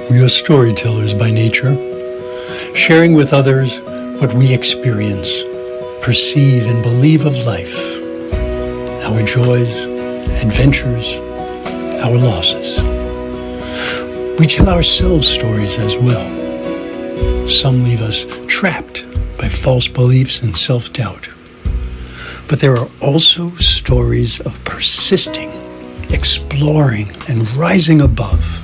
We are storytellers by nature, sharing with others what we experience, perceive, and believe of life, our joys, adventures, our losses. We tell ourselves stories as well. Some leave us trapped by false beliefs and self-doubt. But there are also stories of persisting, exploring, and rising above.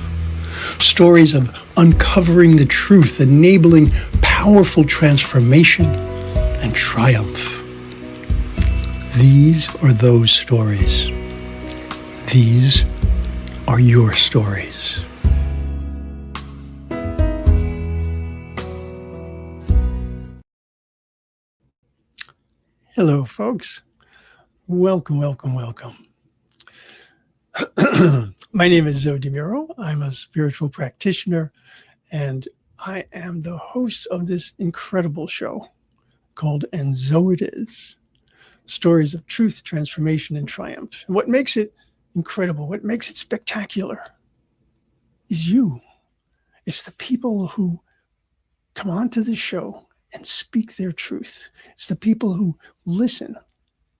Stories of uncovering the truth, enabling powerful transformation and triumph. These are those stories. These are your stories. Hello, folks. Welcome, welcome, welcome. My name is Zoe DeMuro. I'm a spiritual practitioner, and I am the host of this incredible show called And So It Is, Stories of Truth, Transformation, and Triumph. And what makes it incredible, what makes it spectacular is you. It's the people who come onto this show and speak their truth. It's the people who listen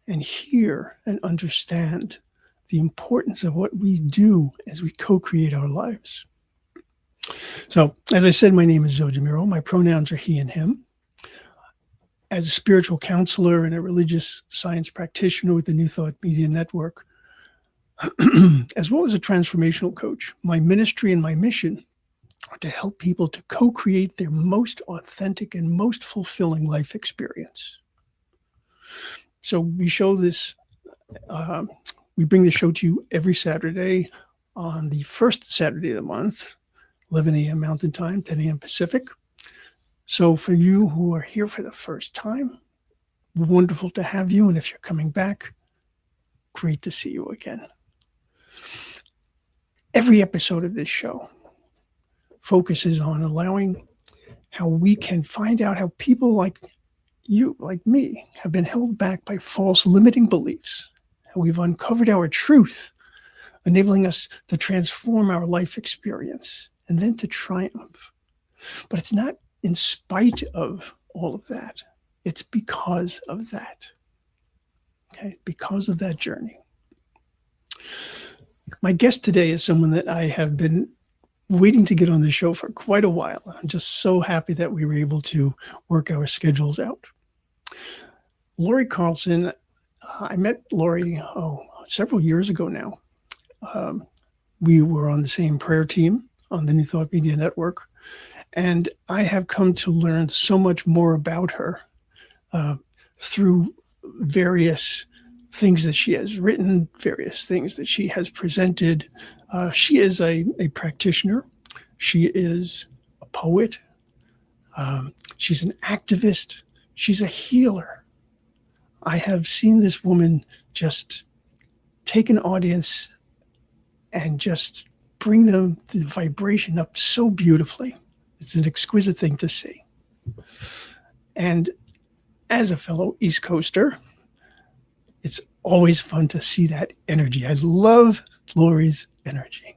and hear and understand the importance of what we do as we co-create our lives. So, as I said, my name is Zoe DeMuro. My pronouns are he and him. As a spiritual counselor and a religious science practitioner with the New Thought Media Network, as well as a transformational coach, my ministry and my mission are to help people to co-create their most authentic and most fulfilling life experience. So we show this, we bring the show to you every Saturday on the first Saturday of the month, 11 a.m. Mountain Time, 10 a.m. Pacific. So for you who are here for the first time, wonderful to have you. And if you're coming back, great to see you again. Every episode of this show focuses on allowing how we can find out how people like you, like me, have been held back by false limiting beliefs. How we've uncovered our truth, enabling us to transform our life experience and then to triumph. But it's not in spite of all of that. It's because of that. Okay, because of that journey. My guest today is someone that I have been waiting to get on the show for quite a while. I'm just so happy that we were able to work our schedules out. Lori Carlson, I met Lori several years ago now. We were on the same prayer team on the New Thought Media Network, and I have come to learn so much more about her through various things that she has written, various things that she has presented. She is a practitioner. She is a poet. She's an activist. She's a healer. I have seen this woman just take an audience and just bring them the vibration up so beautifully. It's an exquisite thing to see. And as a fellow East Coaster, it's always fun to see that energy. I love Lori's energy.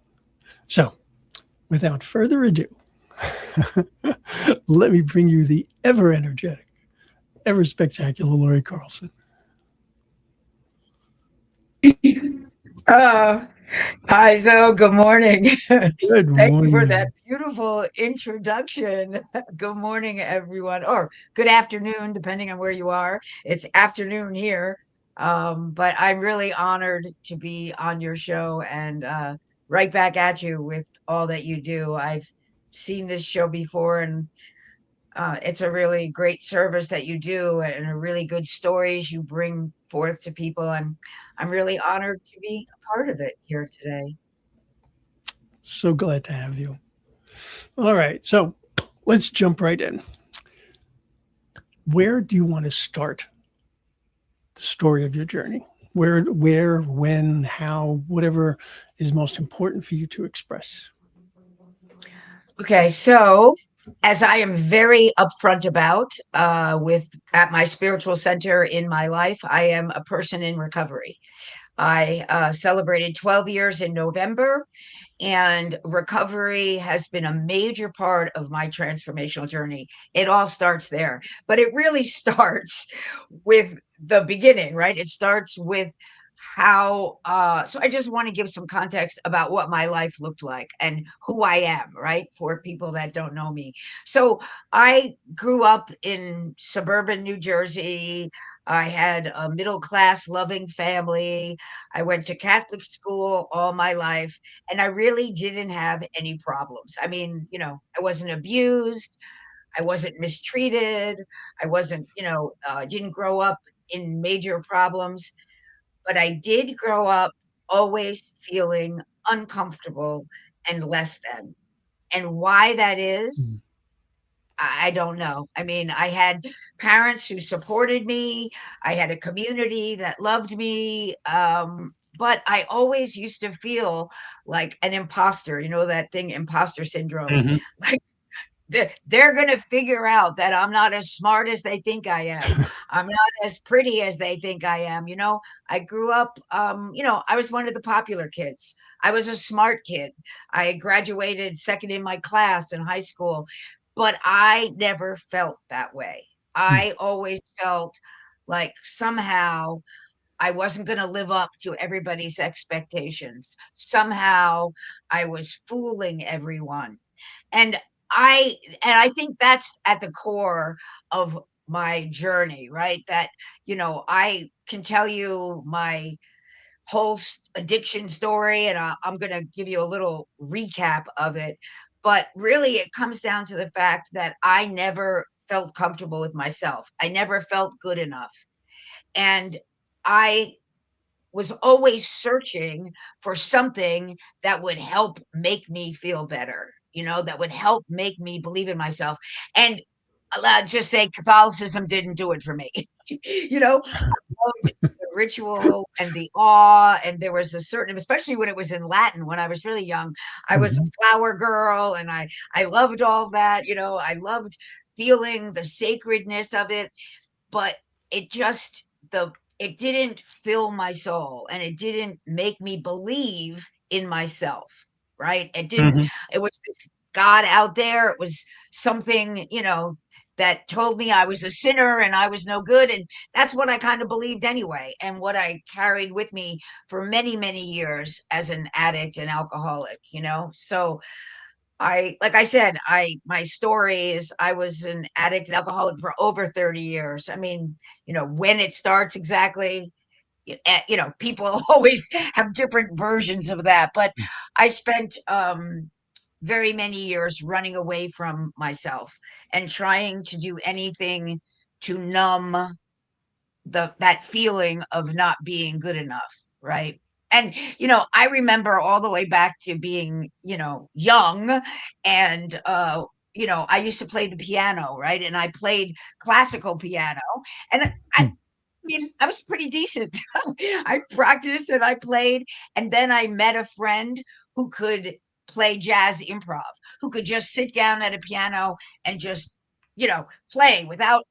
So, without further ado, let me bring you the ever energetic, ever spectacular Lori Carlson. Hi, Zoe. Good morning. Good Thank morning. you for that beautiful introduction. Good morning, everyone, or good afternoon, depending on where you are. It's afternoon here, but I'm really honored to be on your show and right back at you with all that you do. I've seen this show before, and it's a really great service that you do and a really good stories you bring forth to people. And I'm really honored to be a part of it here today. So glad to have you. All right, so let's jump right in. Where do you want to start the story of your journey? Where, when, how, whatever is most important for you to express. Okay, so as I am very upfront about at my spiritual center in my life, I am a person in recovery. I celebrated 12 years in November, and recovery has been a major part of my transformational journey. It all starts there, but it really starts with the beginning, right? It starts with how so I just want to give some context about what my life looked like and who I am, right? For people that don't know me. So I grew up in suburban New Jersey. I had a middle class loving family. I went to Catholic school all my life, and I really didn't have any problems. I mean, I wasn't abused, I wasn't mistreated, I wasn't, didn't grow up in major problems, but I did grow up always feeling uncomfortable and less than. And why that Mm. is, I don't know. I mean, I had parents who supported me. I had a community that loved me. But I always used to feel like an imposter, that thing, imposter syndrome. Mhm. Like they're going to figure out that I'm not as smart as they think I am. I'm not as pretty as they think I am. I grew up, I was one of the popular kids. I was a smart kid. I graduated second in my class in high school, but I never felt that way. Mm. I always felt like somehow I wasn't going to live up to everybody's expectations. Somehow I was fooling everyone. And I think that's at the core of my journey, right? That, I can tell you my whole addiction story, and I'm going to give you a little recap of it. But really, it comes down to the fact that I never felt comfortable with myself. I never felt good enough. And I was always searching for something that would help make me feel better, that would help make me believe in myself. And just say Catholicism didn't do it for me. Loved the ritual and the awe, and there was a certain, especially when it was in Latin, when I was really young, I was a Mhm. flower girl, and I loved all that. I loved feeling the sacredness of it, but it just the it didn't fill my soul, and it didn't make me believe in myself, right? Mhm. It was this God out there. It was something, that told me I was a sinner and I was no good. And that's what I kind of believed anyway, and what I carried with me for many, many years as an addict and alcoholic, So like I said, my story is I was an addict and alcoholic for over 30 years. I mean, when it starts exactly, people always have different versions of that, but I spent very many years running away from myself and trying to do anything to numb that feeling of not being good enough, right? And I remember all the way back to being, young, and I used to play the piano, right? And I played classical piano, and I Mm. mean, I was pretty decent. I practiced and I played, and then I met a friend who could play jazz improv, who could just sit down at a piano and just, play without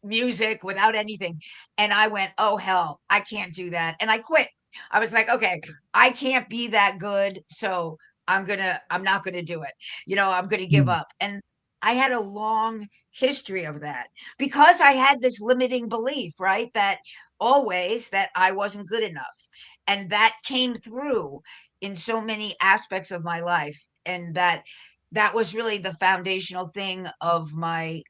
music, without anything. And I went, oh, hell, I can't do that. And I quit. I was like, okay, I can't be that good. So I'm not gonna do it. I'm gonna give Mm. up. And I had a long history of that because I had this limiting belief, right? That I wasn't good enough. And that came through in so many aspects of my life. And that was really the foundational thing of my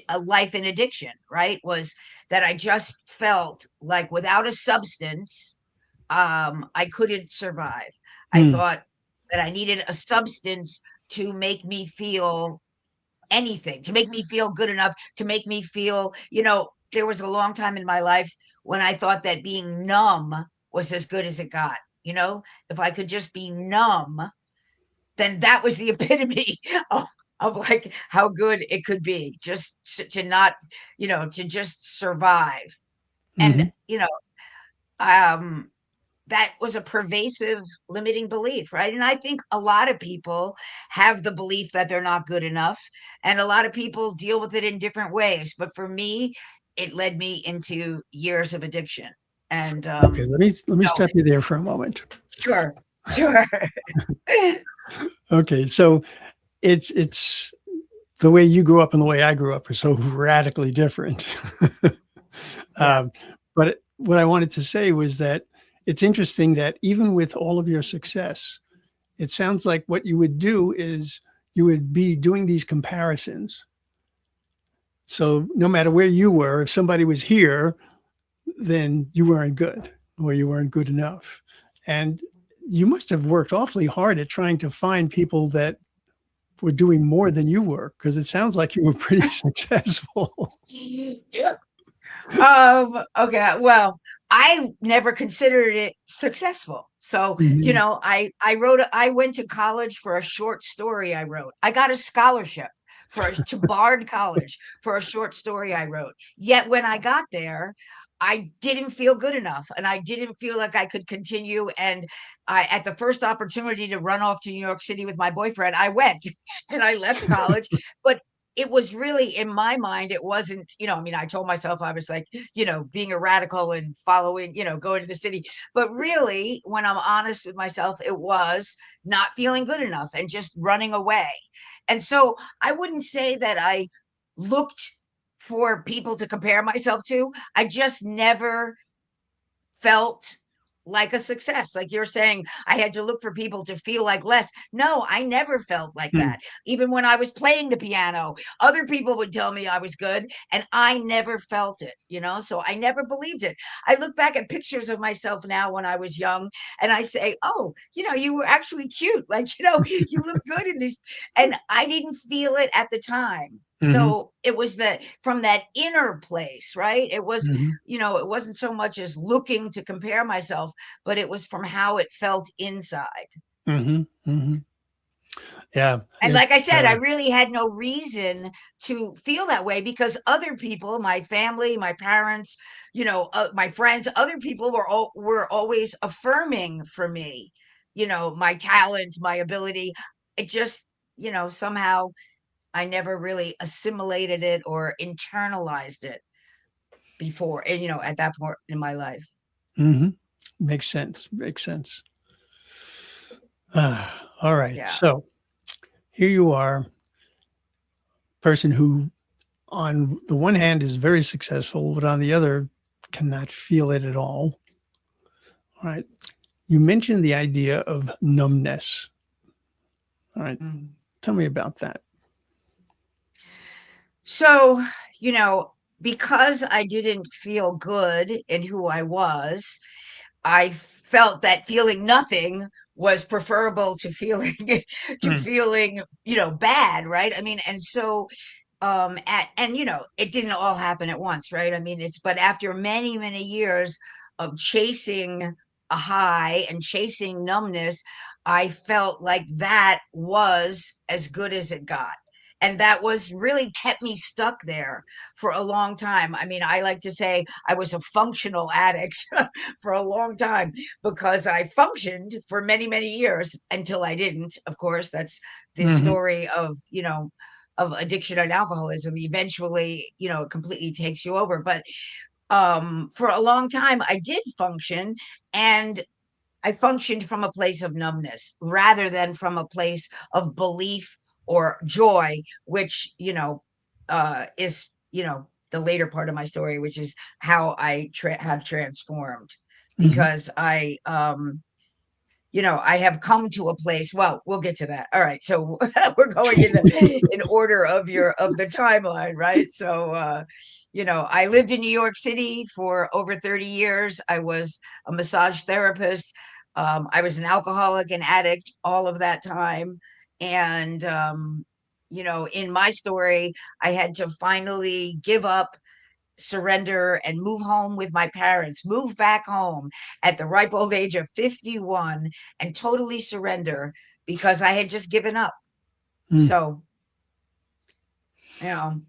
a life in addiction, right? Was that I just felt like without a substance, I couldn't survive. I Mm. thought that I needed a substance to make me feel anything, to make me feel good enough, to make me feel, there was a long time in my life when I thought that being numb was as good as it got. If I could just be numb, then that was the epitome of like how good it could be, just to not, to just survive. And, Mhm. um, that was a pervasive limiting belief, right? And I think a lot of people have the belief that they're not good enough, and a lot of people deal with it in different ways. But for me, it led me into years of addiction. And Okay, let me stop you there for a moment. sure, sure. Okay, so it's the way you grew up and the way I grew up are so radically different. Yeah. um, but what I wanted to say was that it's interesting that even with all of your success, it sounds like what you would do is you would be doing these comparisons. So no matter where you were, if somebody was here, then you weren't good or you weren't good enough. And you must have worked awfully hard at trying to find people that were doing more than you were, because it sounds like you were pretty successful. Yeah. Okay. Well, I never considered it successful. So, Mhm. I went to college for a short story I wrote. I got a scholarship to Bard College for a short story I wrote. Yet when I got there, I didn't feel good enough and I didn't feel like I could continue. And at the first opportunity to run off to New York City with my boyfriend, I went and I left college. But it was really, in my mind, it wasn't, I mean, I told myself I was like, being a radical and following, going to the city. But really, when I'm honest with myself, it was not feeling good enough and just running away. And so I wouldn't say that I looked for people to compare myself to. I just never felt like a success. Like you're saying, I had to look for people to feel like less. No, I never felt like Hmm. that. Even when I was playing the piano, other people would tell me I was good, and I never felt it. So I never believed it. I look back at pictures of myself now when I was young, and I say, oh, you were actually cute. Like, you look good in these. And I didn't feel it at the time. Hmm. So it was from that inner place, right? It was, Hmm. it wasn't so much as looking to compare myself, but it was from how it felt inside. Hmm. Hmm. Yeah. And like I said, I really had no reason to feel that way because other people, my family, my parents, my friends, other people were always affirming for me, my talent, my ability. It just, somehow I never really assimilated it or internalized it before, and at that point in my life. Hmm. Makes sense. Makes sense. All right. Yeah. So here you are, person who, on the one hand, is very successful, but on the other, cannot feel it at all. All right. You mentioned the idea of numbness. All right. Mhm. Tell me about that. So, you know, because I didn't feel good in who I was, I felt that feeling nothing was preferable to feeling to Mm. feeling, bad, right? I mean, and so it didn't all happen at once, right? I mean, but after many, many years of chasing a high and chasing numbness, I felt like that was as good as it got. And that was really kept me stuck there for a long time. I mean, I like to say I was a functional addict for a long time because I functioned for many, many years until I didn't. Of course, that's the Hmm. story of addiction and alcoholism. Eventually, it completely takes you over. But for a long time, I did function, and I functioned from a place of numbness rather than from a place of belief or joy, which, is, the later part of my story, which is how I have transformed. Hmm. Because I have come to a place. Well, we'll get to that. All right. So we're going in order of the timeline, right? So I lived in New York City for over 30 years. I was a massage therapist. I was an alcoholic and addict all of that time. And in my story, I had to finally give up, surrender, and move home with my parents, move back home at the ripe old age of 51 and totally surrender because I had just given up. Mm. So, you know,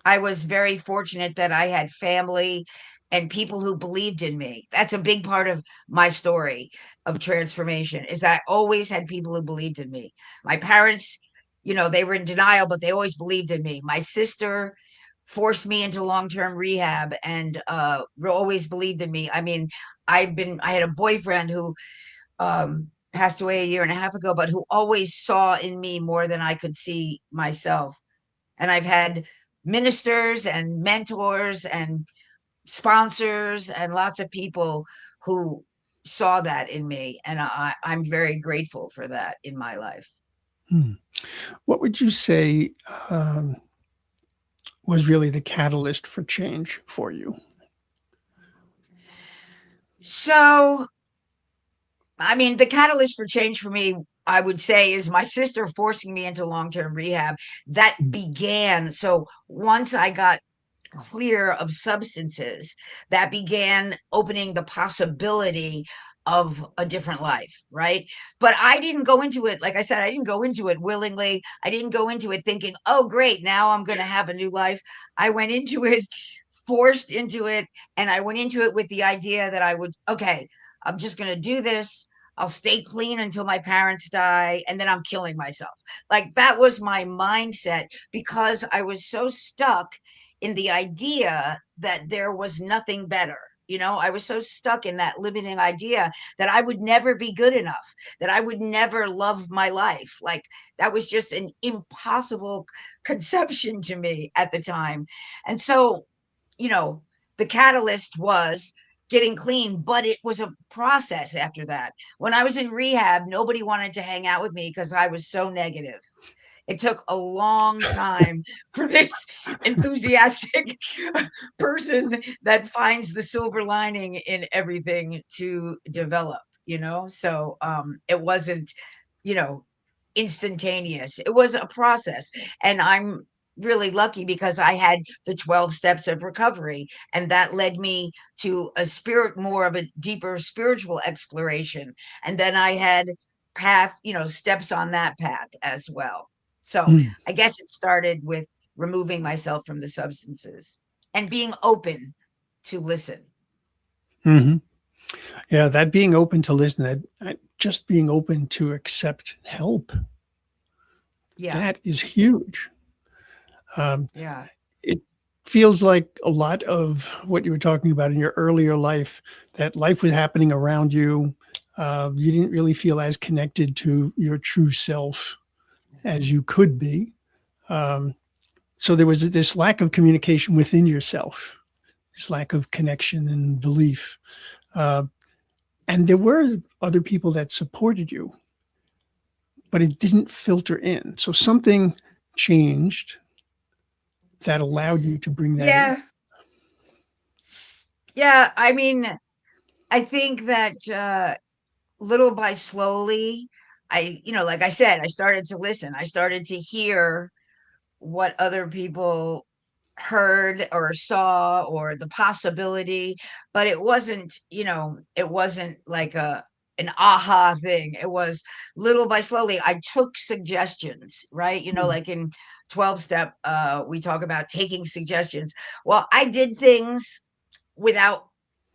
I was very fortunate that I had family and people who believed in me. That's a big part of my story of transformation is that I always had people who believed in me. My parents, they were in denial, but they always believed in me. My sister, forced me into long-term rehab and always believed in me. I mean, I had a boyfriend who passed away a year and a half ago, but who always saw in me more than I could see myself. And I've had ministers and mentors and sponsors and lots of people who saw that in me. And I'm very grateful for that in my life. Hmm. What would you say um, was really the catalyst for change for you? So, I mean, the catalyst for change for me, I would say, is my sister forcing me into long term rehab. That began. So, once I got clear of substances, that began opening the possibility of a different life, right? But I didn't go into it, like I said, I didn't go into it willingly. I didn't go into it thinking, oh, great, now I'm going to have a new life. I went into it, forced into it, and I went into it with the idea that I would, okay, I'm just going to do this. I'll stay clean until my parents die, and then I'm killing myself. Like that was my mindset because I was so stuck in the idea that there was nothing better. I was so stuck in that limiting idea that I would never be good enough, that I would never love my life. Like that was just an impossible conception to me at the time. And so, you know, the catalyst was getting clean, but it was a process after that. When I was in rehab, nobody wanted to hang out with me because I was so negative. It took a long time for this enthusiastic person that finds the silver lining in everything to develop, So it wasn't, you know, instantaneous. It was a process. And I'm really lucky because I had the 12 steps of recovery, and that led me to more of a deeper spiritual exploration. And then I had steps on that path as well. So Mm. I guess it started with removing myself from the substances and being open to listen. Hmm. Yeah, that being open to listen, just being open to accept help, Yeah. that is huge. Um, Yeah. it feels like a lot of what you were talking about in your earlier life, that life was happening around you. You didn't really feel as connected to your true self as you could be. Um, so there was this lack of communication within yourself, this lack of connection and belief. Uh, and there were other people that supported you, but it didn't filter in. So something changed that allowed you to bring that in. Yeah. Yeah. I mean, I think that little by slowly, like I said, I started to listen. I started to hear what other people heard or saw or the possibility, but it wasn't like an aha thing. It was little by slowly. I took suggestions, right? Mm. Like in 12 step, we talk about taking suggestions. Well, I did things without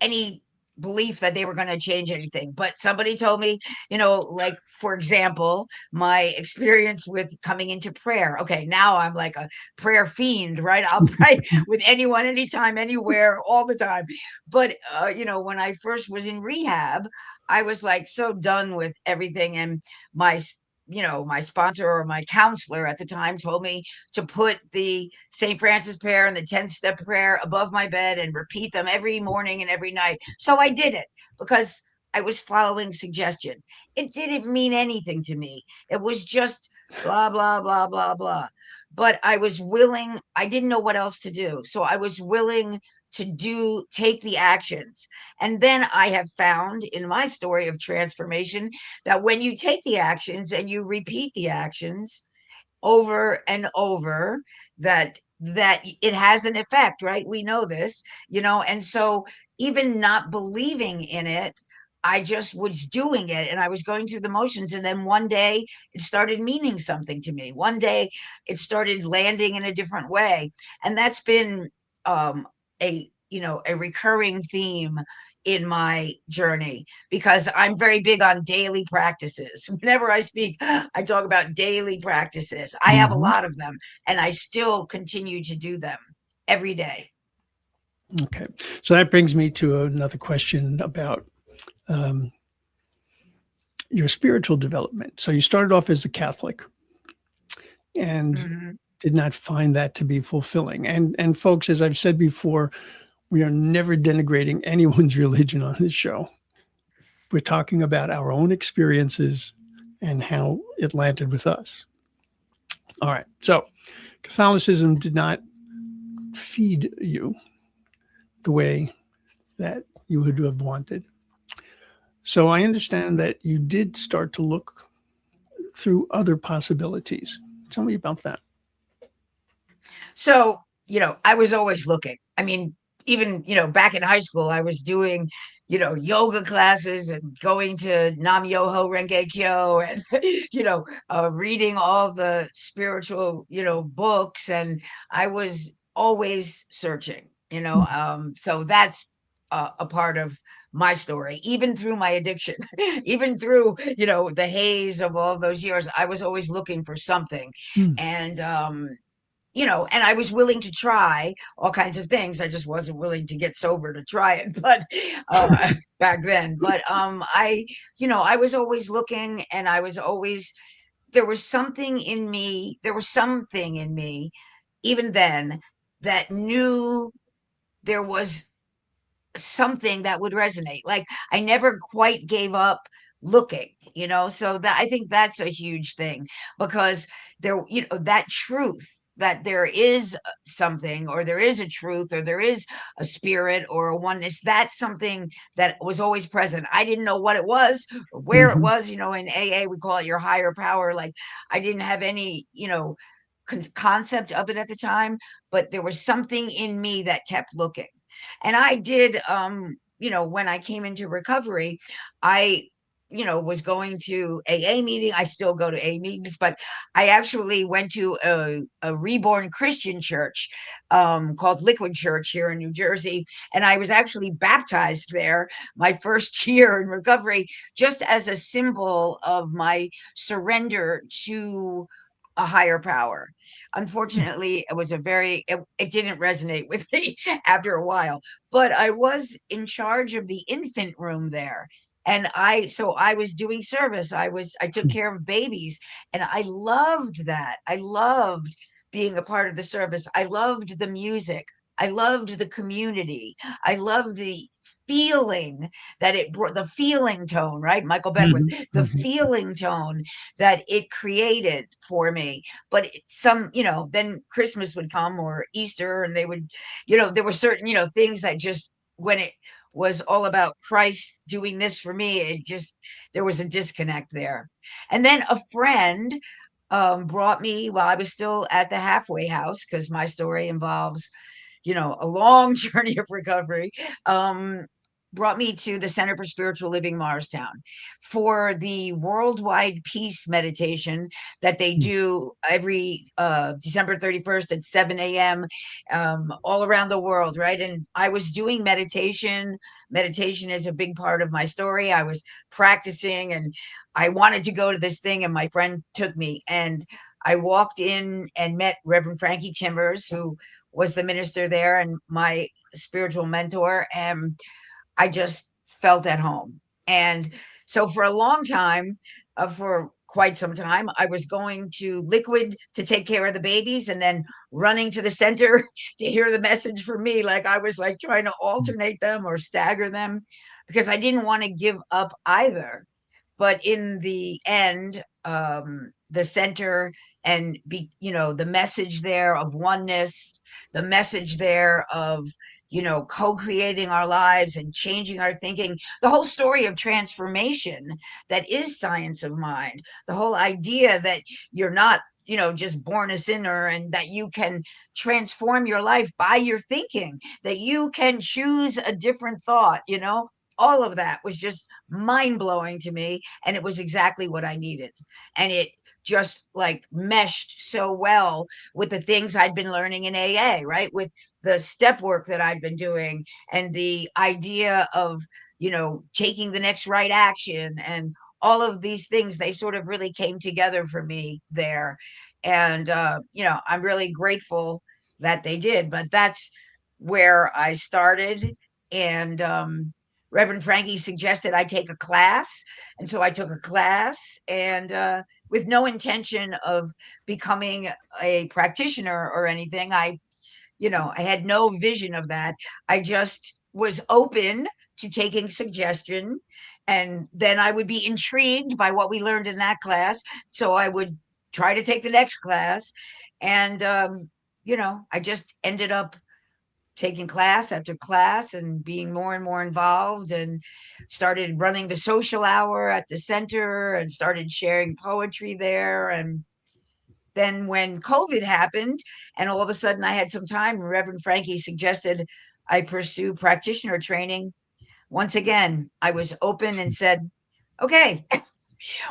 any belief that they were going to change anything. But somebody told me, like, for example, my experience with coming into prayer. Okay, now I'm like a prayer fiend, right? I'll pray with anyone, anytime, anywhere, all the time. But, when I first was in rehab, I was like so done with everything. And my my sponsor or my counselor at the time told me to put the St. Francis prayer and the 10th step prayer above my bed and repeat them every morning and every night. So I did it because I was following suggestion. It didn't mean anything to me. It was just blah, blah, blah, blah, blah. But I was willing, I didn't know what else to do. So I was willing to take the actions. And then I have found in my story of transformation that when you take the actions and you repeat the actions, over and over, that it has an effect, right? We know this, and so even not believing in it, I just was doing it and I was going through the motions, and then one day it started meaning something to me. One day it started landing in a different way, and that's been a recurring theme in my journey, because I'm very big on daily practices. Whenever I speak, I talk about daily practices. I have a Mhm. lot of them and I still continue to do them. every day. Okay. So that brings me to another question about um, your spiritual development. So you started off as a Catholic and Mhm. did not find that to be fulfilling. And folks, as I've said before, we are never denigrating anyone's religion on this show. We're talking about our own experiences and how it landed with us. All right. So Catholicism did not feed you the way that you would have wanted. So I understand that you did start to look through other possibilities. Tell me about that. So, I was always looking. I mean, even, back in high school, I was doing, yoga classes and going to Nam Yoho Renge Kyo and, reading all the spiritual, books. And I was always searching, so that's a part of my story, even through my addiction, even through, the haze of all those years, I was always looking for something. Mm. And, and I was willing to try all kinds of things. I just wasn't willing to get sober to try it, but back then. But I was always looking, and I was always there was something in me. There was something in me, even then, that knew there was something that would resonate. Like I never quite gave up looking, so that I think that's a huge thing, because that truth, that there is something, or there is a truth, or there is a spirit or a oneness, that's something that was always present. I didn't know what it was or where it Mm-hmm. was. In AA we call it your higher power. Like I didn't have any concept of it at the time, but there was something in me that kept looking. And I did, when I came into recovery, I, was going to AA meeting. I still go to AA meetings, but I actually went to a reborn Christian church called Liquid Church here in New Jersey. And I was actually baptized there my first year in recovery, just as a symbol of my surrender to a higher power. Unfortunately, it didn't resonate with me after a while, but I was in charge of the infant room there. And I was doing service. I took care of babies, and I loved that. I loved being a part of the service. I loved the music. I loved the community. I loved the feeling that it brought, the feeling tone, right? Michael Beckwith, the Mm-hmm. feeling tone that it created for me. But then Christmas would come, or Easter, and they would, there were certain, things that just, when it was all about Christ doing this for me, there was a disconnect there. And then a friend brought me, while I was still at the halfway house, because my story involves, a long journey of recovery, brought me to the Center for Spiritual Living Morristown for the worldwide peace meditation that they do every December 31st at 7 a.m. All around the world, right? And I was doing meditation. Meditation is a big part of my story. I was practicing, and I wanted to go to this thing, and my friend took me, and I walked in and met Reverend Frankie Timbers, who was the minister there and my spiritual mentor. And I just felt at home. And so for a long time, for quite some time, I was going to Liquid to take care of the babies, and then running to the center to hear the message for me. Like I was like trying to alternate them or stagger them, because I didn't want to give up either. But in the end, the center, and the message there of oneness, the message there of, co-creating our lives and changing our thinking, the whole story of transformation that is science of mind, the whole idea that you're not, just born a sinner, and that you can transform your life by your thinking, that you can choose a different thought, all of that was just mind blowing to me. And it was exactly what I needed. And it just like meshed so well with the things I'd been learning in AA, right? With the step work that I've been doing, and the idea of, taking the next right action, and all of these things, they sort of really came together for me there. And, I'm really grateful, that they did, but that's where I started. And Reverend Frankie suggested I take a class. And so I took a class, and with no intention of becoming a practitioner or anything. I had no vision of that. I just was open to taking suggestion. And then I would be intrigued by what we learned in that class. So I would try to take the next class. And, I just ended up taking class after class and being more and more involved, and started running the social hour at the center and started sharing poetry there. And then when COVID happened, and all of a sudden I had some time, Reverend Frankie suggested I pursue practitioner training. Once again, I was open and said, okay,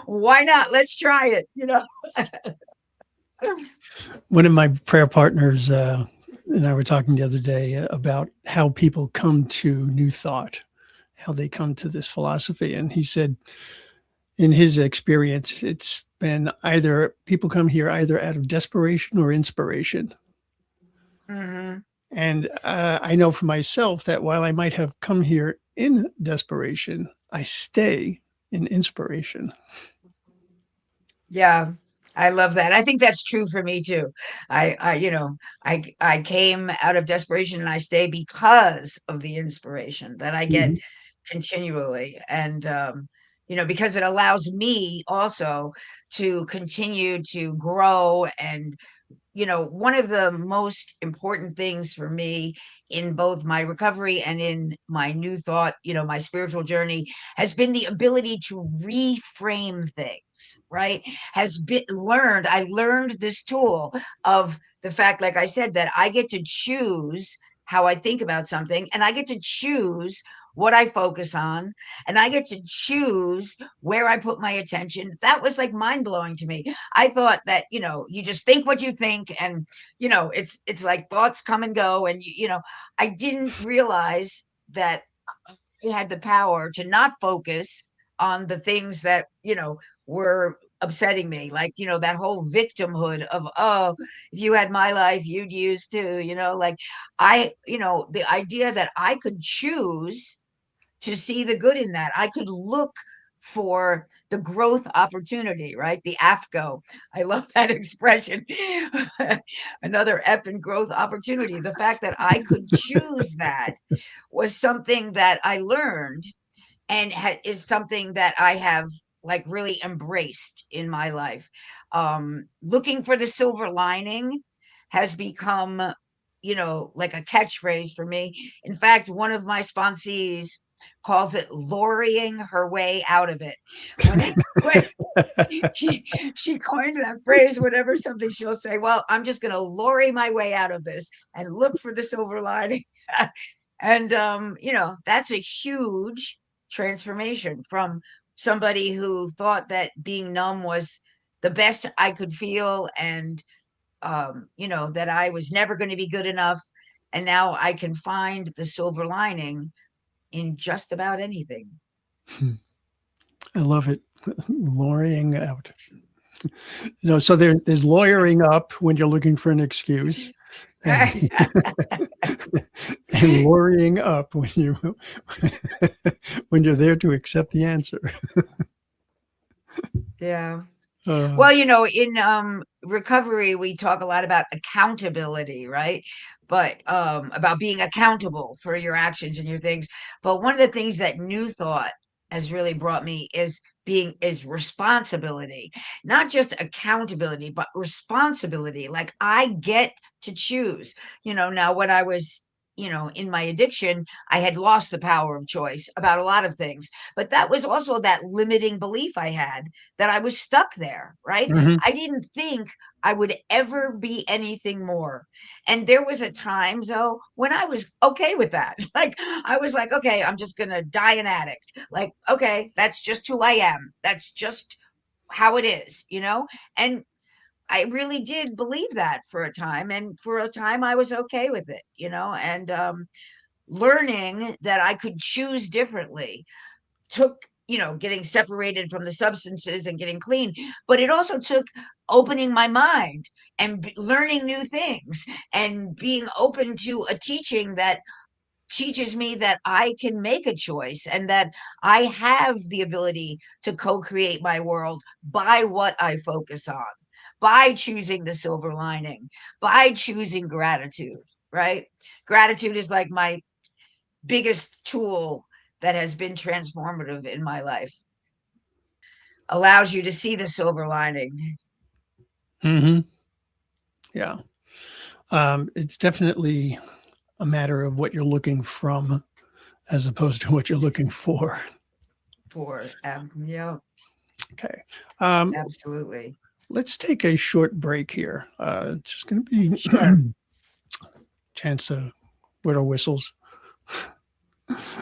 why not? Let's try it. One of my prayer partners and I were talking the other day about how people come to New Thought, how they come to this philosophy. And he said, in his experience, it's been either people come here either out of desperation or inspiration. Mm-hmm. And I know for myself that while I might have come here in desperation, I stay in inspiration. Yeah, I love that. I think that's true for me too. I came out of desperation and I stay because of the inspiration that I get Mm-hmm. continually. And because it allows me also to continue to grow. And one of the most important things for me in both my recovery and in my new thought, my spiritual journey, has been the ability to reframe things, right? I learned this tool of the fact, like I said, that I get to choose how I think about something, and I get to choose what I focus on, and I get to choose where I put my attention. That was like mind blowing to me. I thought that, you just think what you think, and, it's like thoughts come and go. And, I didn't realize that I had the power to not focus on the things that, were upsetting me. Like, that whole victimhood of, oh, if you had my life, you'd use too, like the idea that I could choose to see the good in that. I could look for the growth opportunity, right? The AFGO. I love that expression. Another F in growth opportunity. The fact that I could choose that was something that I learned, and is something that I have like really embraced in my life. Looking for the silver lining has become, like a catchphrase for me. In fact, one of my sponsees calls it lorrying her way out of it. When she coined that phrase. Whenever something, she'll say, well, I'm just going to lorry my way out of this and look for the silver lining. And that's a huge transformation from somebody who thought that being numb was the best I could feel, and that I was never going to be good enough. And now I can find the silver lining in just about anything. I love it. Lawyering out. So there's lawyering up when you're looking for an excuse, and, and lawyering up when when you're there to accept the answer. Yeah. Uh, Well, in recovery, we talk a lot about accountability, right? But about being accountable for your actions and your things. But one of the things that New Thought has really brought me is responsibility, not just accountability, but responsibility. Like I get to choose. Now when I was, in my addiction, I had lost the power of choice about a lot of things. But that was also that limiting belief I had, that I was stuck there, right? mhm. I didn't think I would ever be anything more. And there was a time, though, when I was okay with that. Like, I was like, okay, I'm just going to die an addict. Like, okay, that's just who I am. That's just how it is. And I really did believe that for a time. And for a time, I was okay with it. And learning that I could choose differently took getting separated from the substances and getting clean, but it also took opening my mind and learning new things and being open to a teaching that teaches me that I can make a choice and that I have the ability to co-create my world by what I focus on, by choosing the silver lining, by choosing gratitude, right? Gratitude is like my biggest tool that has been transformative in my life. Allows you to see the silver lining. Mm-hmm. Yeah. It's definitely a matter of what you're looking from as opposed to what you're looking for. Yeah, Okay. absolutely. Let's take a short break here. Just going to be Sure. chance to wet our whistles,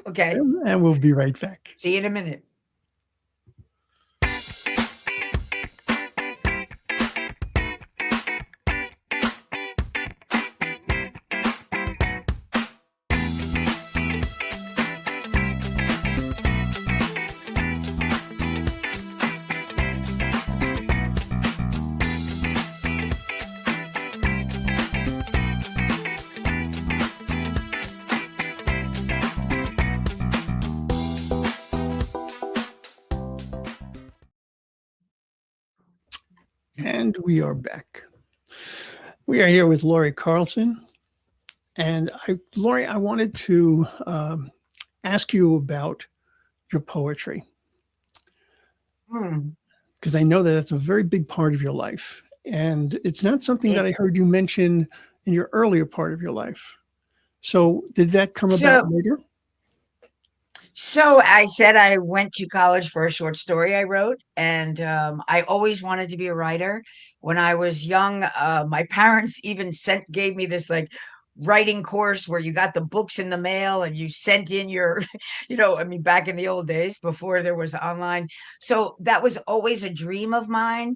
Okay. and we'll be right back. See you in a minute. And we are back. We are here with Lori Carlson. And Lori, I wanted to ask you about your poetry, because I know that that's a very big part of your life. And it's not something that I heard you mention in your earlier part of your life. So did that come about later? So I said I went to college for a short story I wrote, and I always wanted to be a writer. When I was young, my parents even gave me this like writing course where you got the books in the mail and you sent in your, I mean, back in the old days before there was online. So that was always a dream of mine.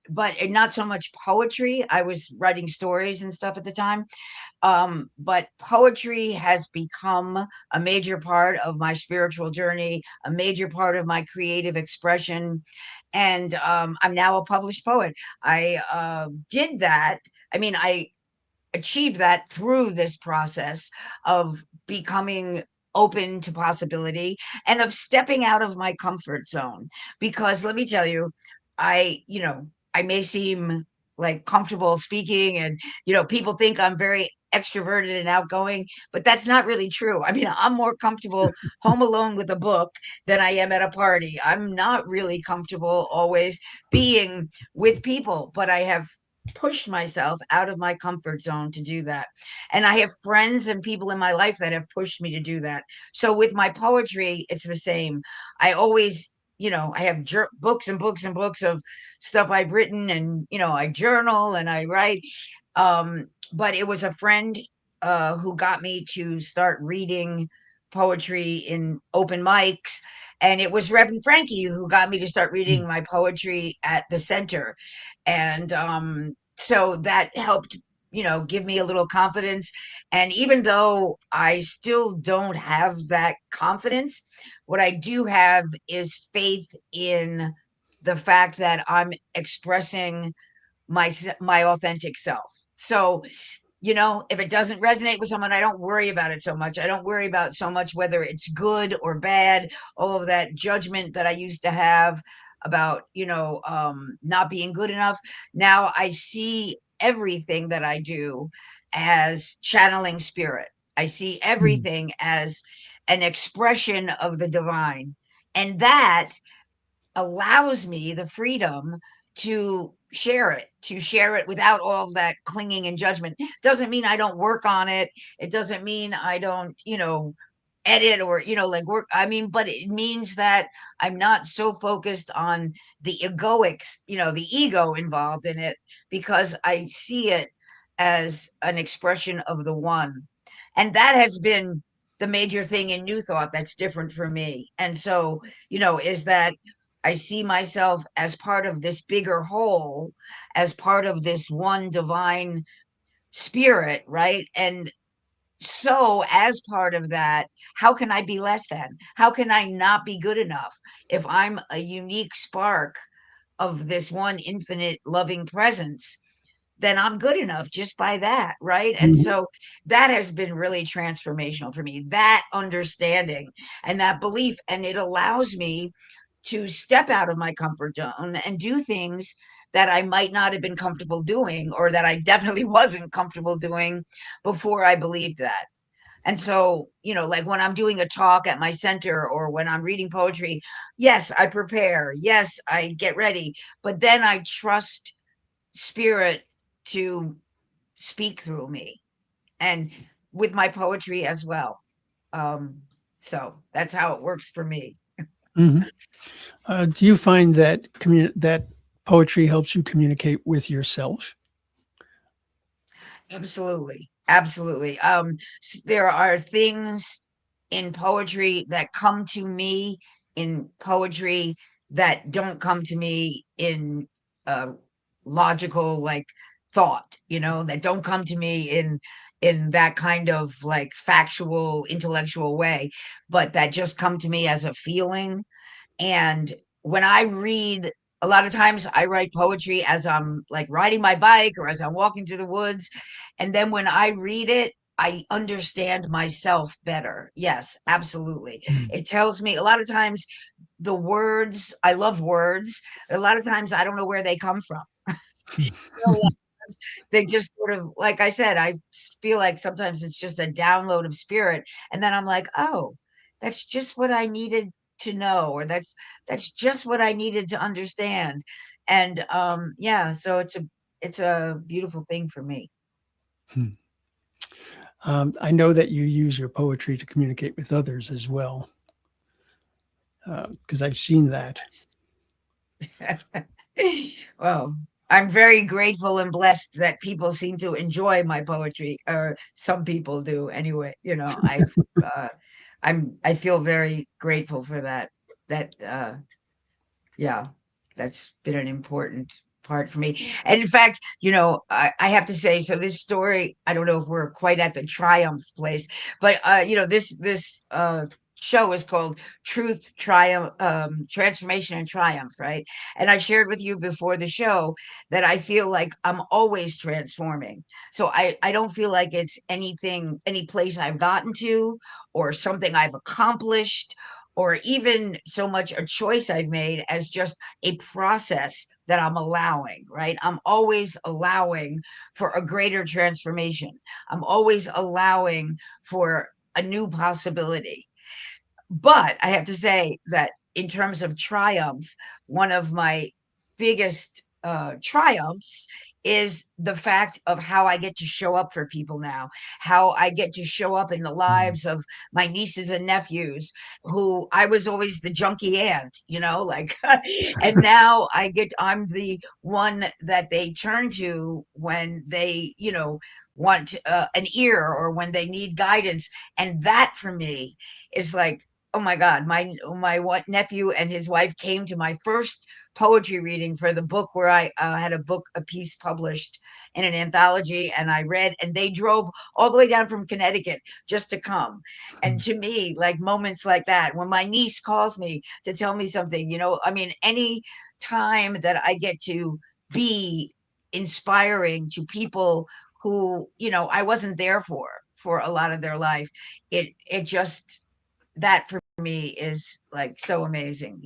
But not so much poetry. I was writing stories and stuff at the time. But poetry has become a major part of my spiritual journey, a major part of my creative expression. And I'm now a published poet. I did that. I mean, I achieved that through this process of becoming open to possibility and of stepping out of my comfort zone. Because let me tell you, I may seem like comfortable speaking and, people think I'm very extroverted and outgoing, but that's not really true. I mean, I'm more comfortable home alone with a book than I am at a party. I'm not really comfortable always being with people, but I have pushed myself out of my comfort zone to do that. And I have friends and people in my life that have pushed me to do that. So with my poetry, it's the same. I always, I have books and books and books of stuff I've written, and, I journal and I write. But it was a friend who got me to start reading poetry in open mics. And it was Reverend Frankie who got me to start reading my poetry at the center. And so that helped, give me a little confidence. And even though I still don't have that confidence, what I do have is faith in the fact that I'm expressing my authentic self. So, if it doesn't resonate with someone, I don't worry about it so much. I don't worry about so much whether it's good or bad, all of that judgment that I used to have about, not being good enough. Now I see everything that I do as channeling spirit. I see everything as an expression of the divine. And that allows me the freedom to share it without all that clinging and judgment. Doesn't mean I don't work on it. It doesn't mean I don't, edit or, like work. I mean, but it means that I'm not so focused on the egoics, the ego involved in it, because I see it as an expression of the one. And that has been the major thing in New Thought that's different for me. And so, is that I see myself as part of this bigger whole, as part of this one divine spirit, right? And so as part of that, how can I be less than? How can I not be good enough if I'm a unique spark of this one infinite loving presence? Then I'm good enough just by that, right? And Mhm. so that has been really transformational for me, that understanding and that belief. And it allows me to step out of my comfort zone and do things that I might not have been comfortable doing, or that I definitely wasn't comfortable doing before I believed that. And so, like when I'm doing a talk at my center or when I'm reading poetry, yes, I prepare. Yes, I get ready. But then I trust spirit to speak through me, and with my poetry as well. Um, so that's how it works for me. Mhm. Do you find that that poetry helps you communicate with yourself? Absolutely. Absolutely. There are things in poetry that come to me in poetry that don't come to me in uh, logical, like, thought, that don't come to me in that kind of like factual, intellectual way, but that just come to me as a feeling. And when I read, a lot of times I write poetry as I'm like riding my bike or as I'm walking through the woods. And then when I read it, I understand myself better. Yes, absolutely. Mm. It tells me a lot of times the words, I love words. A lot of times I don't know where they come from. A lot of times they just sort of, like I said, I feel like sometimes it's just a download of spirit. And then I'm like, oh, that's just what I needed to know, or that's just what I needed to understand. And yeah, so it's a beautiful thing for me. Hmm. I know that you use your poetry to communicate with others as well, because I've seen that. Well, I'm very grateful and blessed that people seem to enjoy my poetry, or some people do anyway. Uh, I feel very grateful for that. That Yeah, that's been an important part for me. And in fact, I have to say, so this story, I don't know if we're quite at the triumph place, but this show is called Truth, Triumph, Transformation and Triumph, right? And I shared with you before the show that I feel like I'm always transforming. So I don't feel like it's any place I've gotten to, or something I've accomplished, or even so much a choice I've made, as just a process that I'm allowing, right? I'm always allowing for a greater transformation. I'm always allowing for a new possibility. But I have to say that in terms of triumph, one of my biggest triumphs is the fact of how I get to show up for people now, how I get to show up in the Mhm. lives of my nieces and nephews, who I was always the junkie aunt, like, and now I'm the one that they turn to when they, want an ear, or when they need guidance. And that for me is like, oh my God, my one nephew and his wife came to my first poetry reading for the book, where I had a piece published in an anthology, and I read, and they drove all the way down from Connecticut just to come. And to me, like moments like that, when my niece calls me to tell me something, I mean, any time that I get to be inspiring to people who, I wasn't there for a lot of their life, it just, that for me is like so amazing.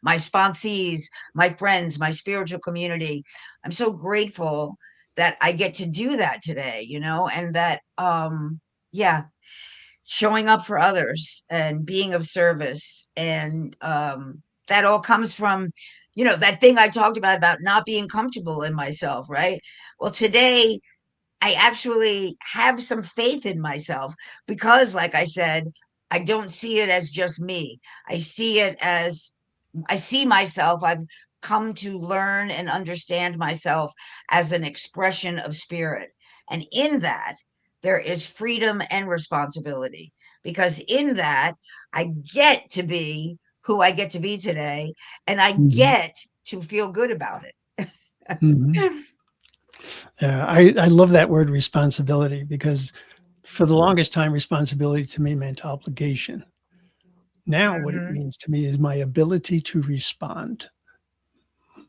My sponsees, my friends, my spiritual community, I'm so grateful that I get to do that today, and that yeah, showing up for others and being of service. And that all comes from, that thing I talked about not being comfortable in myself, right? Well, today I actually have some faith in myself, because, like I said, I don't see it as just me. I see it as, I see myself. I've come to learn and understand myself as an expression of spirit. And in that, there is freedom and responsibility, because in that, I get to be who I get to be today, and I Mhm. get to feel good about it. Mhm. Yeah, I love that word responsibility because for the longest time, responsibility to me meant obligation. Now, what it Mhm. means to me is my ability to respond,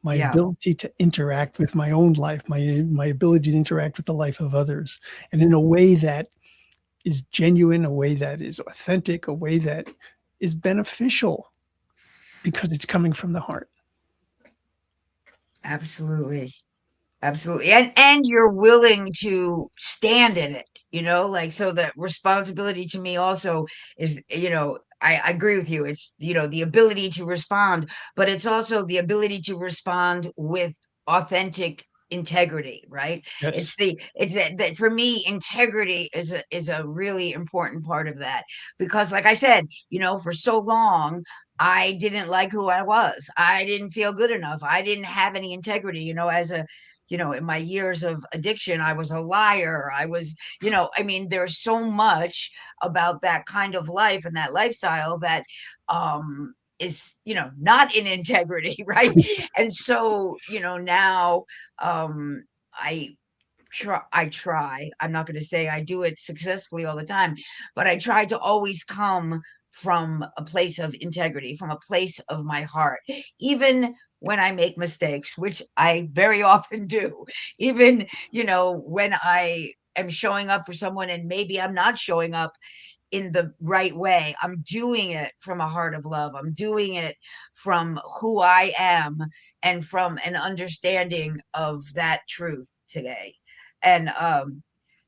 my Yeah, ability to interact with my own life, my ability to interact with the life of others, and in a way that is genuine, a way that is authentic, a way that is beneficial because it's coming from the heart. absolutely. Absolutely. And you're willing to stand in it, like, so the responsibility to me also is, I agree with you. It's, the ability to respond, but it's also the ability to respond with authentic integrity, right? Yes. It's that for me, integrity is a really important part of that, because like I said, for so long I didn't like who I was. I didn't feel good enough. I didn't have any integrity, as a in my years of addiction, I was a liar. I was, I mean, there's so much about that kind of life and that lifestyle that is, not in integrity, right? And so, now um I I'm not going to say I do it successfully all the time, but I try to always come from a place of integrity, from a place of my heart, even when I make mistakes, which I very often do. Even, when I am showing up for someone and maybe I'm not showing up in the right way, I'm doing it from a heart of love. I'm doing it from who I am and from an understanding of that truth today. And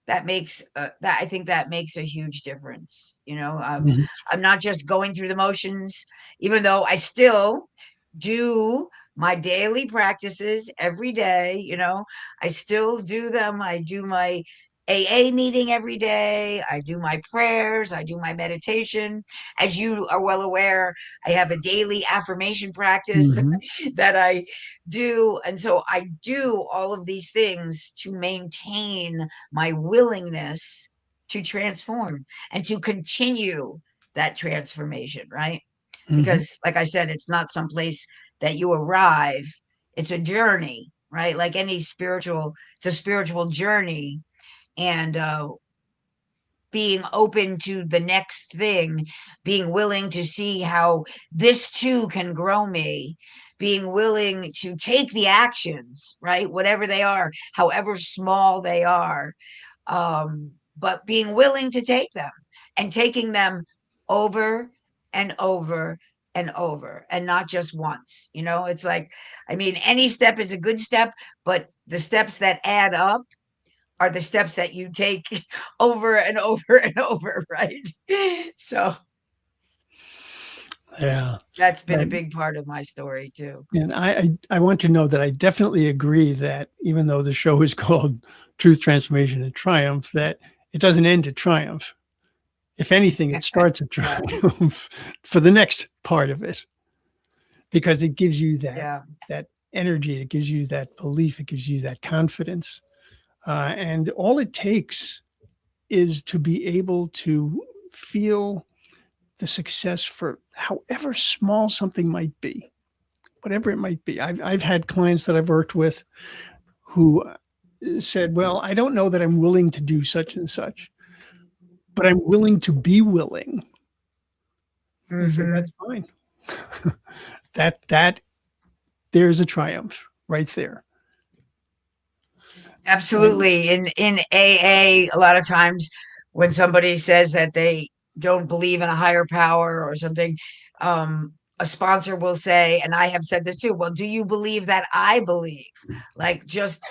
that makes that I think that makes a huge difference. Mhm. I'm not just going through the motions, even though I still do my daily practices every day. I still do them. I do my AA meeting every day. I do my prayers. I do my meditation. As you are well aware, I have a daily affirmation practice Mhm. that I do. And so I do all of these things to maintain my willingness to transform and to continue that transformation, right? Mhm. Because like I said, it's not someplace that you arrive. It's a journey, right? Like any it's a spiritual journey. And being open to the next thing, being willing to see how this too can grow me, being willing to take the actions, right? Whatever they are, however small they are, but being willing to take them and taking them over and over and over, and not just once. It's like, I mean, any step is a good step, but the steps that add up are the steps that you take over and over and over, right? So Yeah. that's been a And, big part of my story too. and I want to know that I definitely agree that even though the show is called Truth, Transformation, and Triumph, that it doesn't end at triumph. If anything, it starts at Yeah, triumph for the next part of it because it gives you yeah, that energy, it gives you that belief, it gives you that confidence, and all it takes is to be able to feel the success for however small something might be, whatever it might be. I've had clients that I've worked with who said, "Well, I don't know that I'm willing to do such and such, but I'm willing to be willing." I said, hmm "That's fine. That there's a triumph right there." And absolutely. In AA, a lot of times when somebody says that they don't believe in a higher power or something, a sponsor will say, and I have said this too, well, do you believe that I believe? Like, just,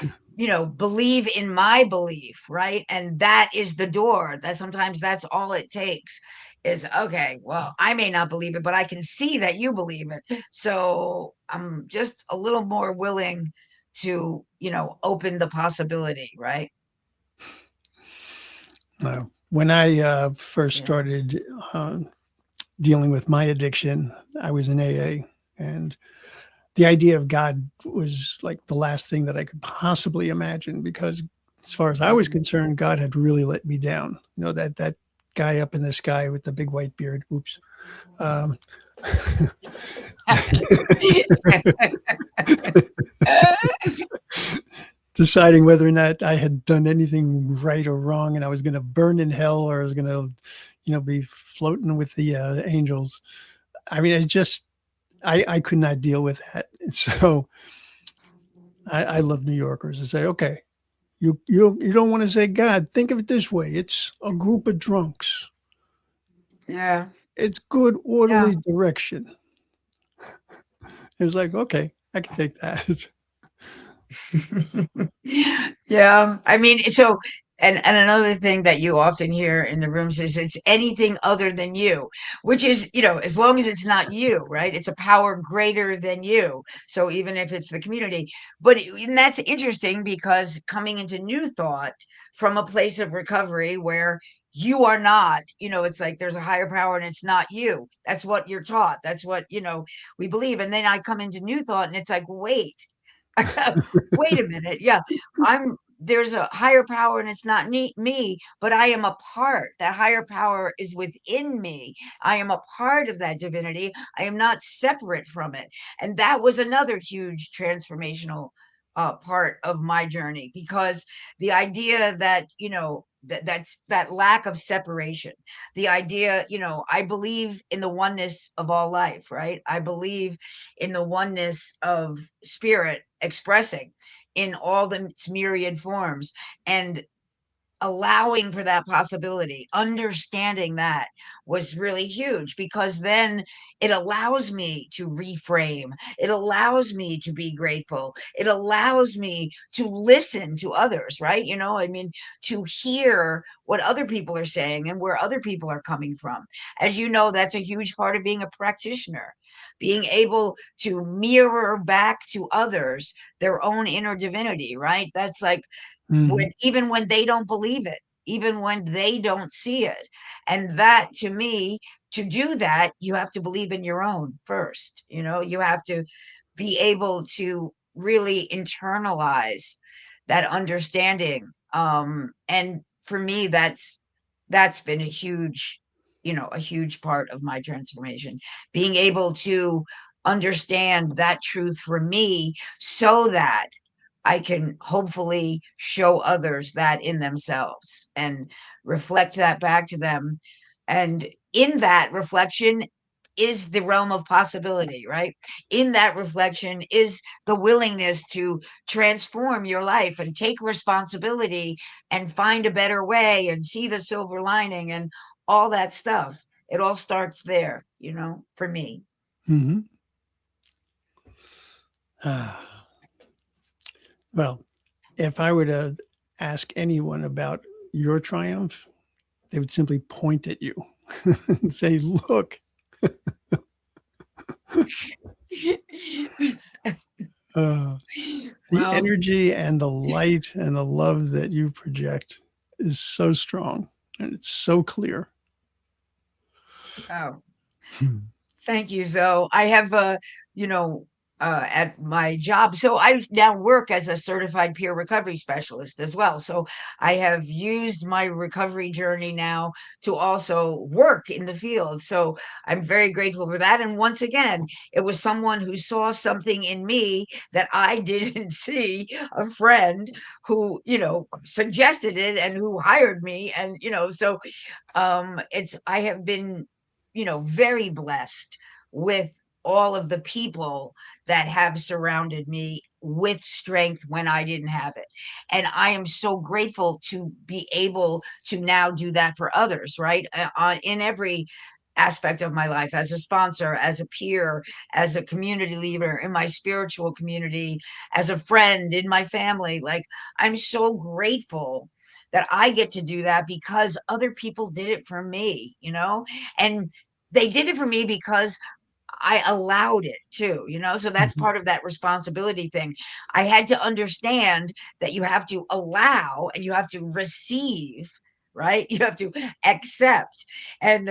believe in my belief, right? And that is the door. That sometimes that's all it takes is, okay, well, I may not believe it, but I can see that you believe it. So I'm just a little more willing to, open the possibility, right? when I first Yeah. started dealing with my addiction, I was in AA, and the idea of God was like the last thing that I could possibly imagine because, as far as I was Mhm. concerned, God had really let me down. That guy up in the sky with the big white beard. Oops. Um, deciding whether or not I had done anything right or wrong, and I was going to burn in hell or I was going to, be floating with the angels. I mean, I could not deal with that. So I love New Yorkers and say, okay, you don't want to say God. Think of it this way: it's a group of drunks. Yeah. It's good, Yeah. orderly direction. It was like, okay, I can take that. Yeah. I mean, so, and another thing that you often hear in the rooms is it's anything other than you, which is, as long as it's not you, right? It's a power greater than you. So even if it's the community, and that's interesting because coming into New Thought from a place of recovery where you are not, it's like there's a higher power and it's not you. That's what you're taught. That's what, we believe. And then I come into New Thought and it's like, wait. Wait a minute. Yeah, there's a higher power and it's not me, but I am a part. That higher power is within me. I am a part of that divinity. I am not separate from it. And that was another huge transformational part of my journey, because the idea that, that's that lack of separation, the idea, I believe in the oneness of all life, right? I believe in the oneness of spirit expressing in all its myriad forms, and allowing for that possibility, understanding that was really huge, because then it allows me to reframe. It allows me to be grateful. It allows me to listen to others, right? I mean, to hear what other people are saying and where other people are coming from. As you know, that's a huge part of being a practitioner, being able to mirror back to others their own inner divinity, right? That's like Mhm. even when they don't believe it, even when they don't see it. And that, to me, to do that, you have to believe in your own first. You have to be able to really internalize that understanding. And for me, that's been a huge part of my transformation, being able to understand that truth for me, so that I can hopefully show others that in themselves and reflect that back to them. And in that reflection is the realm of possibility, right? In that reflection is the willingness to transform your life and take responsibility and find a better way and see the silver lining and all that stuff. It all starts there, for me. Mhm. Ah, well, if I were to ask anyone about your triumph, they would simply point at you and say, "Look, uh, the Well, energy and the light and the love that you project is so strong and it's so clear." oh, Hmm. thank you. So I have you know, at my job. So I now work as a certified peer recovery specialist as well. So I have used my recovery journey now to also work in the field. So I'm very grateful for that. And once again, it was someone who saw something in me that I didn't see, a friend who, suggested it and who hired me. And, so I have been, very blessed with all of the people that have surrounded me with strength when I didn't have it. And I am so grateful to be able to now do that for others, right? In every aspect of my life, as a sponsor, as a peer, as a community leader in my spiritual community, as a friend in my family. Like, I'm so grateful that I get to do that because other people did it for me, and they did it for me because I allowed it to, so that's Mhm. part of that responsibility thing. I had to understand that you have to allow and you have to receive, right? You have to accept. And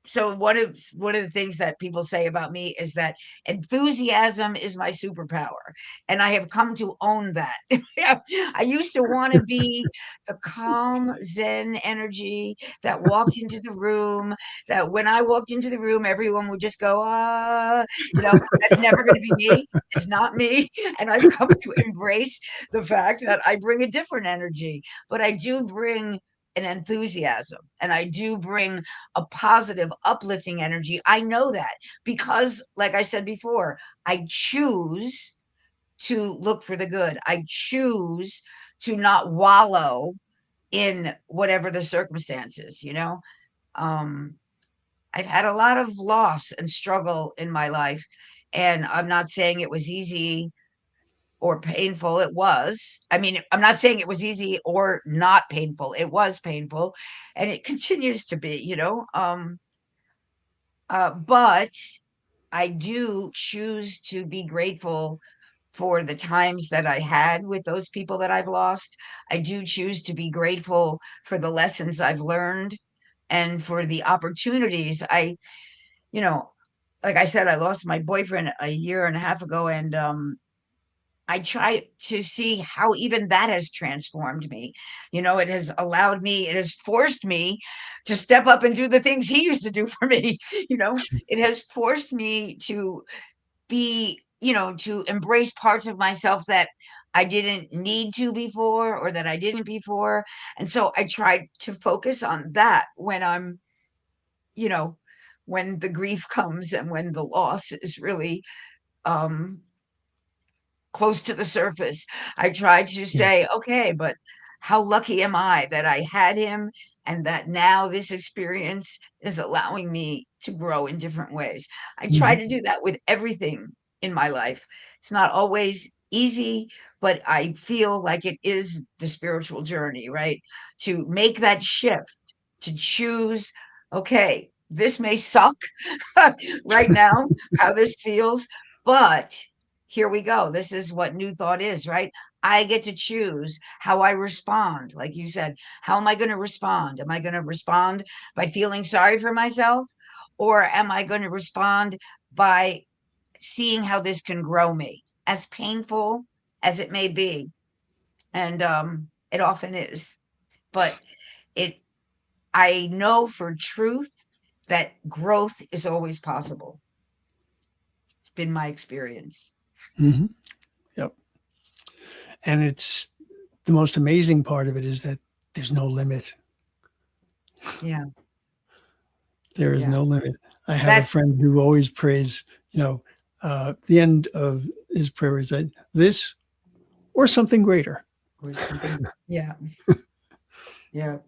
so one of the things that people say about me is that enthusiasm is my superpower, and I have come to own that. I used to want to be the calm Zen energy that walked into the room, that when I walked into the room everyone would just go, ah, that's never going to be me. It's not me. And I've come to embrace the fact that I bring a different energy, but I do bring an enthusiasm, and I do bring a positive, uplifting energy. I know that because, like I said before, I choose to look for the good. I choose to not wallow in whatever the circumstances. Um, I've had a lot of loss and struggle in my life, and I'm not saying it was easy or painful. It was. I mean, I'm not saying it was easy or not painful. It was painful, and it continues to be. But I do choose to be grateful for the times that I had with those people that I've lost. I do choose to be grateful for the lessons I've learned and for the opportunities. You know, like I said, I lost my boyfriend a year and a half ago, and I try to see how even that has transformed me. It has allowed me, it has forced me to step up and do the things he used to do for me. It has forced me to to embrace parts of myself that I didn't need to before, or that I didn't before. And so I tried to focus on that you know, when the grief comes and when the loss is really um close to the surface. I tried to Yeah. say, okay, but how lucky am I that I had him, and that now this experience is allowing me to grow in different ways. I try Mhm. to do that with everything in my life. It's not always easy, but I feel like it is the spiritual journey, right? To make that shift, to choose, okay, this may suck right now, how this feels, but here we go. This is what new thought is, right? I get to choose how I respond. Like you said, how am I going to respond? Am I going to respond by feeling sorry for myself? Or am I going to respond by seeing how this can grow me, as painful as it may be? And it often is. But it, I know for truth that growth is always possible. It's been my experience. Mhm. Yep. And it's the most amazing part of it is that there's no limit. Yeah. There is Yeah. no limit. I have a That's friend who always prays, the end of his prayer is that this or something greater. or something. Yeah. Yeah.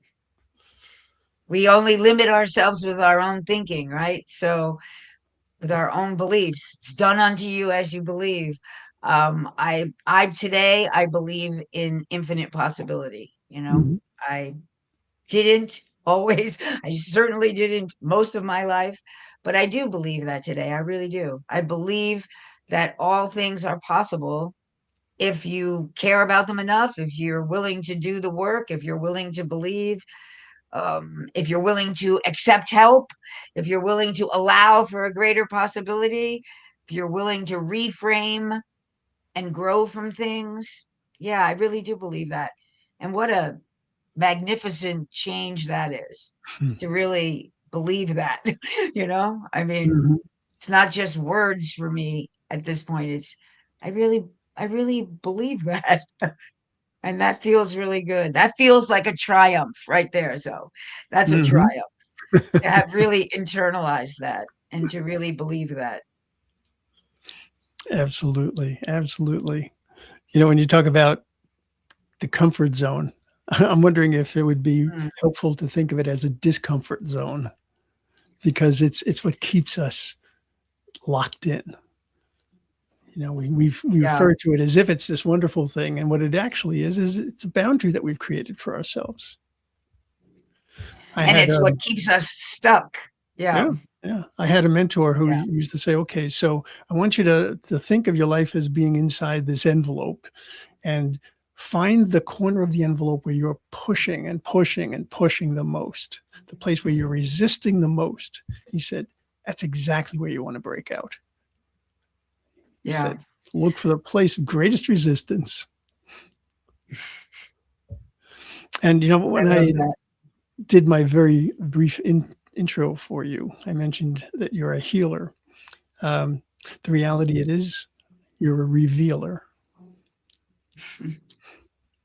We only limit ourselves with our own thinking, right? So with our own beliefs, it's done unto you as you believe. I today I believe in infinite possibility. Mhm. I didn't always, I certainly didn't most of my life, but I do believe that today. I really do. I believe that all things are possible if you care about them enough, if you're willing to do the work, if you're willing to believe, if you're willing to accept help, if you're willing to allow for a greater possibility, if you're willing to reframe and grow from things. Yeah, I really do believe that. And what a magnificent change that is, to really believe that. I mean, Mhm. it's not just words for me at this point. I really, I really believe that. And that feels really good. That feels like a triumph right there. So that's a Mhm. triumph to have really internalized that and to really believe that. Absolutely. Absolutely. When you talk about the comfort zone, I'm wondering if it would be Mm, helpful to think of it as a discomfort zone because it's what keeps us locked in. We yeah. refer to it as if it's this wonderful thing, and what it actually is it's a boundary that we've created for ourselves. I And had it's a what keeps us stuck. Yeah. Yeah, yeah. I had a mentor who Yeah. used to say, "Okay, so I want you to think of your life as being inside this envelope, and find the corner of the envelope where you're pushing and pushing and pushing the most, the place where you're resisting the most. He said, that's exactly where you want to break out. He said, look for the place of greatest resistance. And, you know, when I did my very brief intro for you, I mentioned that you're a healer. The reality it is, you're a revealer.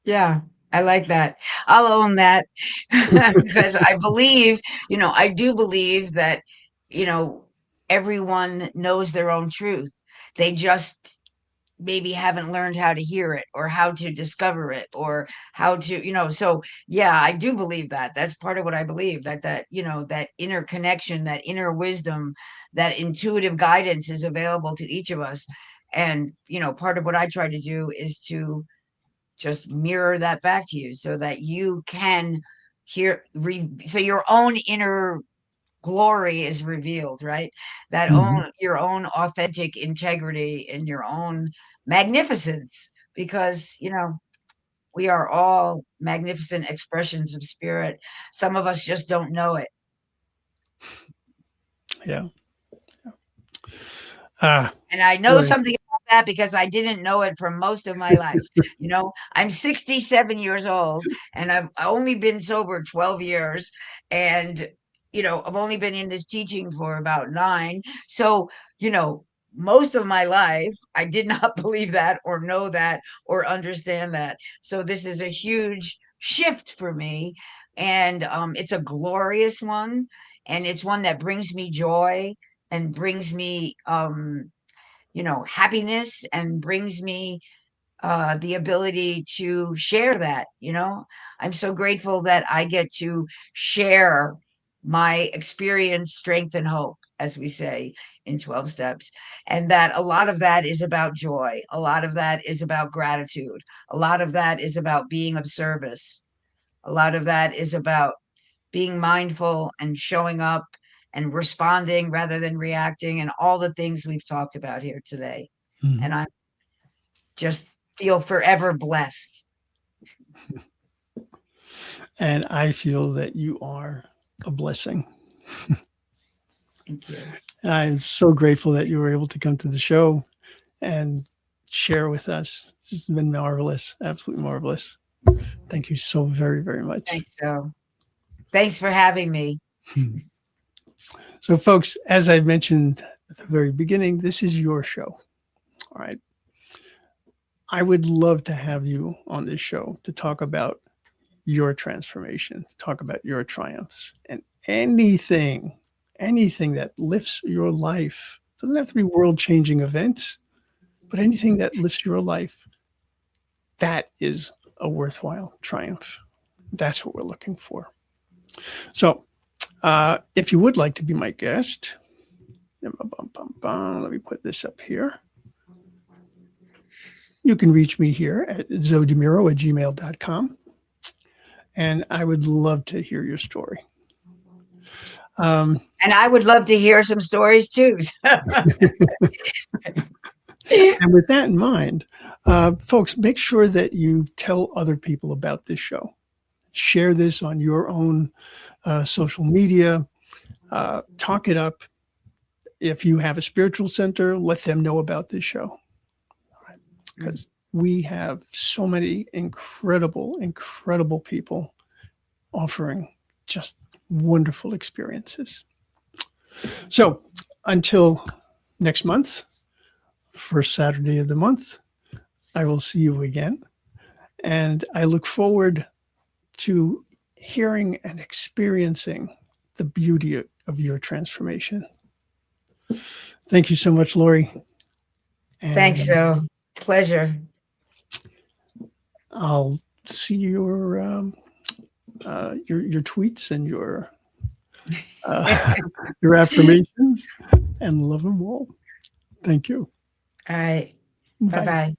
Yeah, I like that. I'll own that because I believe, I do believe that, everyone knows their own truth. They just maybe haven't learned how to hear it or how to discover it or how to, so yeah, I do believe that. That's part of what I believe, that that inner connection, that inner wisdom, that intuitive guidance is available to each of us. And, part of what I try to do is to just mirror that back to you so that you can so your own inner glory is revealed, right? That your own authentic integrity and your own magnificence, because we are all magnificent expressions of spirit. Some of us just don't know it. Yeah. And I know something about that because I didn't know it for most of my life. I'm 67 years old and I've only been sober 12 years. And, I've only been in this teaching for about 9. So, most of my life, I did not believe that or know that or understand that. So this is a huge shift for me. And it's a glorious one. And it's one that brings me joy and brings me happiness and brings me the ability to share that. I'm so grateful that I get to share my experience, strength, and hope, as we say in 12 steps. And that a lot of that is about joy. A lot of that is about gratitude. A lot of that is about being of service. A lot of that is about being mindful and showing up and responding rather than reacting, and all the things we've talked about here today. And I just feel forever blessed. And I feel that you are a blessing. Thank you. And I'm so grateful that you were able to come to the show and share with us. It's just been marvelous, absolutely marvelous. Thank you so very, very much. Thanks, so. Thanks for having me. So, folks, as I mentioned at the very beginning, this is your show. All right. I would love to have you on this show to talk about your transformation, to talk about your triumphs, and anything that lifts your life. It doesn't have to be world-changing events, but anything that lifts your life, that is a worthwhile triumph. That's what we're looking for. So if you would like to be my guest, let me put this up here. You can reach me here at zodemiro@gmail.com. And I would love to hear your story. And I would love to hear some stories too. And with that in mind, folks, make sure that you tell other people about this show. Share this on your own social media. Talk it up. If you have a spiritual center, let them know about this show. Because we have so many incredible, incredible people offering just wonderful experiences. So until next month, first Saturday of the month, I will see you again. And I look forward to hearing and experiencing the beauty of your transformation. Thank you so much, Lori. And thanks, so pleasure. I'll see your tweets and your affirmations, and love them all. Thank you. All right. Bye-bye.